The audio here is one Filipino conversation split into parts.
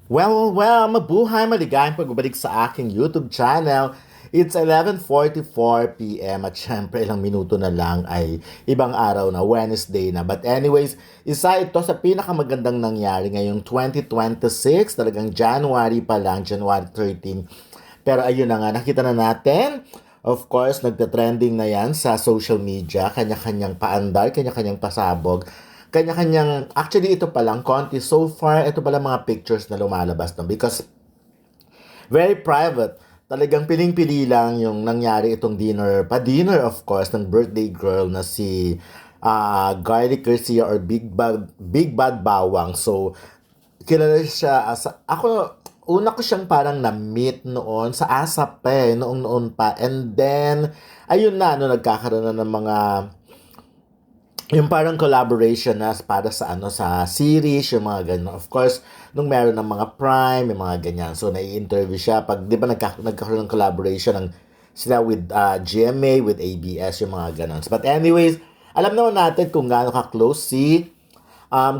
Mabuhay, maligayang pagbabalik sa aking YouTube channel. It's 11:44 p.m. at syempre ilang minuto na lang ay ibang araw na, Wednesday na. But anyways, isa ito sa pinakamagandang nangyari ngayong 2026, talagang January pa lang, January 13. Pero ayun na nga, nakita na natin. Of course, nagta-trending na yan sa social media, kanya-kanyang paandar, kanya-kanyang pasabog, kanya-kanyang, actually ito pa lang, konti so far, ito pala mga pictures na lumalabas no, because very private. Talagang piling-pili lang yung nangyari itong dinner, pa-dinner of course, ng birthday girl na si Garlic Garcia or Big Bad Bawang. So, kilala siya as, ako, una ko siyang parang na-meet noon sa ASAP pa noong-noon pa. And then, ayun na, no, nagkakaroon na ng mga yung parang collaboration na para sa sa series, yung mga ganyan. Of course, nung meron ng mga Prime, yung mga ganyan. So, nai-interview siya. Pag, di ba, nagkakaroon ng collaboration ng sila with GMA, with ABS, yung mga ganon. But anyways, alam naman natin kung gaano ka-close si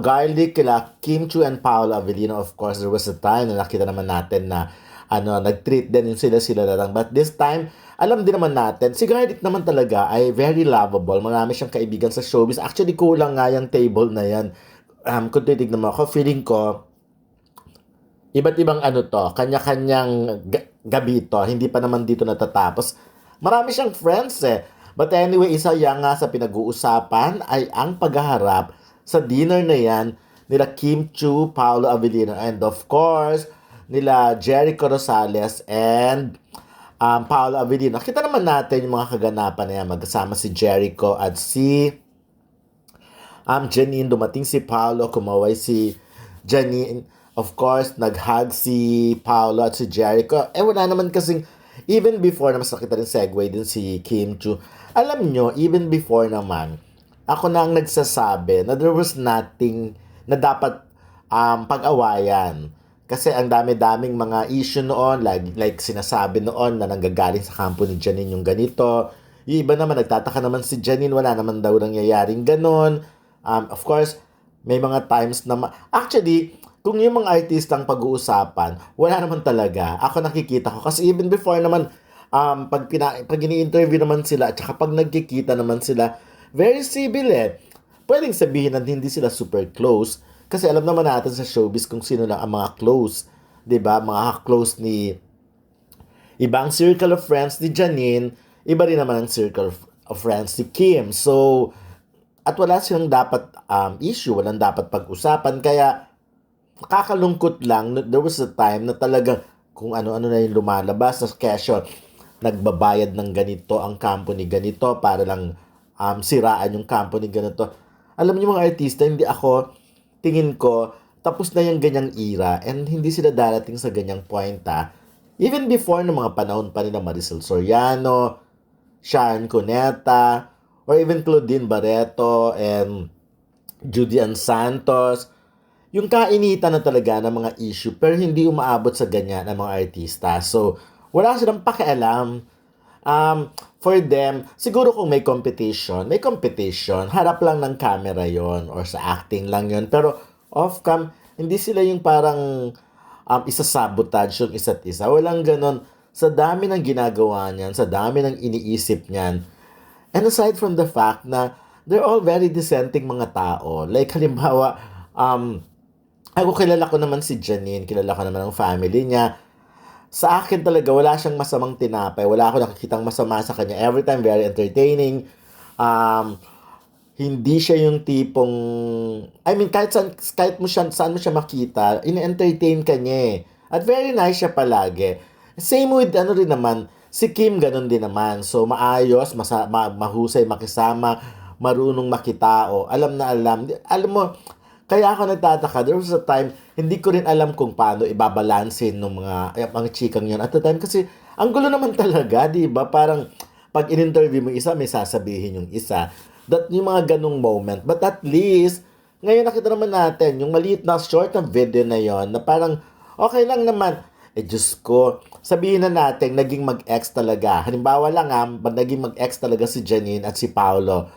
Garlic kila Kim Chu and Paolo Avellino. Of course, there was a time na nakita naman natin na nag-treat din yung sila na lang. But this time, alam din naman natin, si Garlic naman talaga ay very lovable. Marami siyang kaibigan sa showbiz. Actually, kulang nga yung table na yan. Kung titignan mo ako, feeling ko, iba't ibang kanya-kanyang gabi to. Hindi pa naman dito natatapos. Marami siyang friends eh. But anyway, isa yan nga sa pinag-uusapan ay ang paghaharap sa dinner na yan nila Kim Chu, Paolo Avellino, and of course, nila Jericho Rosales and Paolo Avellino. Kita naman natin yung mga kaganapan na yan. Magkasama si Jericho at si Janine. Dumating si Paolo, kumaway si Janine. Of course, nag-hug si Paolo at si Jericho. Wala naman kasing, even before na mas nakita rin segue din si Kim Chu. Alam nyo, even before naman, ako na ang nagsasabi na there was nothing na dapat pag-awayan. Kasi ang dami-daming mga issue noon, like sinasabi noon na nanggagaling sa kampo ni Janine yung ganito. Yung iba naman, nagtataka naman si Janine, wala naman daw nangyayaring ganon. Of course, may mga times na, actually, kung yung mga artistang pag-uusapan, wala naman talaga. Ako nakikita ko. Kasi even before naman, pag ini-interview naman sila, at saka pag nagkikita naman sila, very civil eh. Pwedeng sabihin na hindi sila super close, kasi alam naman natin sa showbiz kung sino lang ang mga close. 'Di ba? Mga close ni ibang circle of friends ni Janine, iba rin naman ang circle of friends ni Kim. So, at wala silang dapat issue, walang dapat pag-usapan. Kaya, nakakalungkot lang, there was a time na talagang kung ano-ano na yung lumalabas sa kesyo, nagbabayad ng ganito ang company ganito para lang siraan yung company ganito. Alam niyo mga artista, hindi ako, tingin ko, tapos na yung ganyang era and hindi sila darating sa ganyang point Even before ng mga panahon pa nila Maricel Soriano, Sharon Cuneta, or even Claudine Barreto and Judy Ann Santos, yung kainitan na talaga ng mga issue pero hindi umaabot sa ganyan ng mga artista. So, wala silang pakialam. For them, siguro kung may competition, harap lang ng camera yon or sa acting lang yon. Pero off-cam, hindi sila yung parang isasabotage yung isa't isa. Walang ganon. Sa dami ng ginagawa niyan, sa dami ng iniisip niyan. And aside from the fact na they're all very dissenting mga tao. Like halimbawa, ako kilala ko naman si Janine, kilala ko naman ang family niya. Sa akin talaga, wala siyang masamang tinapay. Wala ako nakikitang masama sa kanya. Every time, very entertaining. Hindi siya yung tipong, I mean, kahit mo siya, saan mo siya makita, in-entertain ka niya eh. At very nice siya palagi. Same with, rin naman, si Kim ganun din naman. So, maayos, mahusay makisama, marunong makitao, alam na alam. Alam mo, kaya ako nagtataka, there was a time, hindi ko rin alam kung paano ibabalansin ng mga chikang yun at the time. Kasi, ang gulo naman talaga, di ba? Parang, pag in-interview mo isa, may sasabihin yung isa. That yung mga ganong moment. But at least, ngayon nakita naman natin, yung maliit na short na video na yon na parang, okay lang naman. Diyos ko, sabihin na natin, naging mag-ex talaga. Halimbawa lang naging mag-ex talaga si Janine at si Paolo.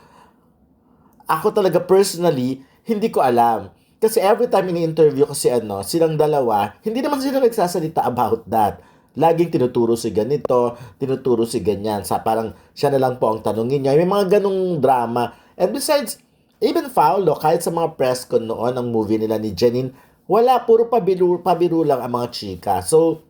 Ako talaga personally, hindi ko alam. Kasi every time ini-interview ko si silang dalawa, hindi naman sila nagsasalita about that. Laging tinuturo si ganito, tinuturo si ganyan. Sa parang siya na lang po ang tanungin niya. May mga ganong drama. And besides, even Paolo, kahit sa mga press con noon, ang movie nila ni Janine, wala, puro pabiro lang ang mga chika. So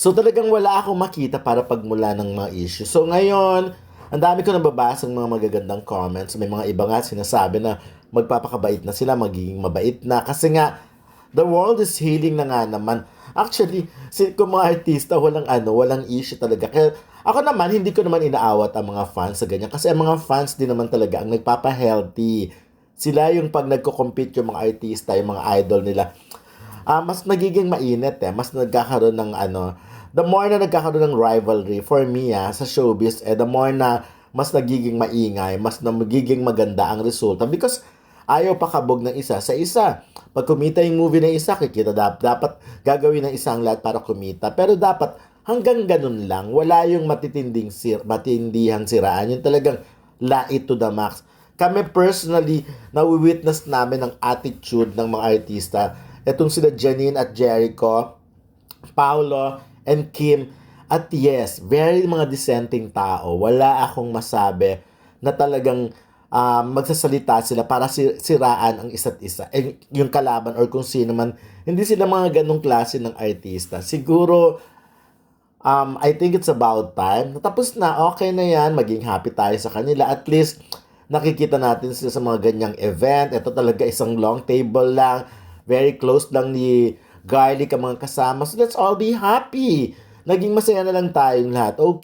talagang wala akong makita para pagmula ng mga issue. So ngayon, ang dami ko nababasa ng mga magagandang comments. May mga iba nga sinasabi na magpapakabait na sila, magiging mabait na. Kasi nga, the world is healing na nga naman. Actually, kung mga artista, walang issue talaga. Kaya ako naman, hindi ko naman inaawat ang mga fans sa ganyan. Kasi ang mga fans din naman talaga ang nagpapa-healthy. Sila yung pag nagko-compete yung mga artista, yung mga idol nila, mas nagiging mainit mas nagkakaroon ng the more na nagkakaroon ng rivalry for me sa showbiz, the more na mas nagiging maingay, mas na magiging maganda ang resulta because ayaw pakabog ng isa sa isa. Pag kumita yung movie ng isa, kikita dapat gagawin ng isang lahat para kumita. Pero dapat hanggang ganun lang, wala yung matindihang siraan. Yung talagang lait to the max. Kami personally, nawi-witness namin ang attitude ng mga artista. Itong sila Janine at Jericho, Paolo, and Kim. At yes, very mga dissenting tao. Wala akong masabi na talagang magsasalita sila para siraan ang isa't isa. Yung kalaban or kung sino man. Hindi sila mga ganong klase ng artista. Siguro, I think it's about time. Tapos na, okay na yan. Maging happy tayo sa kanila. At least, nakikita natin sila sa mga ganyang event. Ito talaga isang long table lang. Very close lang ni Garlic ang mga kasama. So let's all be happy. Naging masaya na lang tayong lahat. Okay.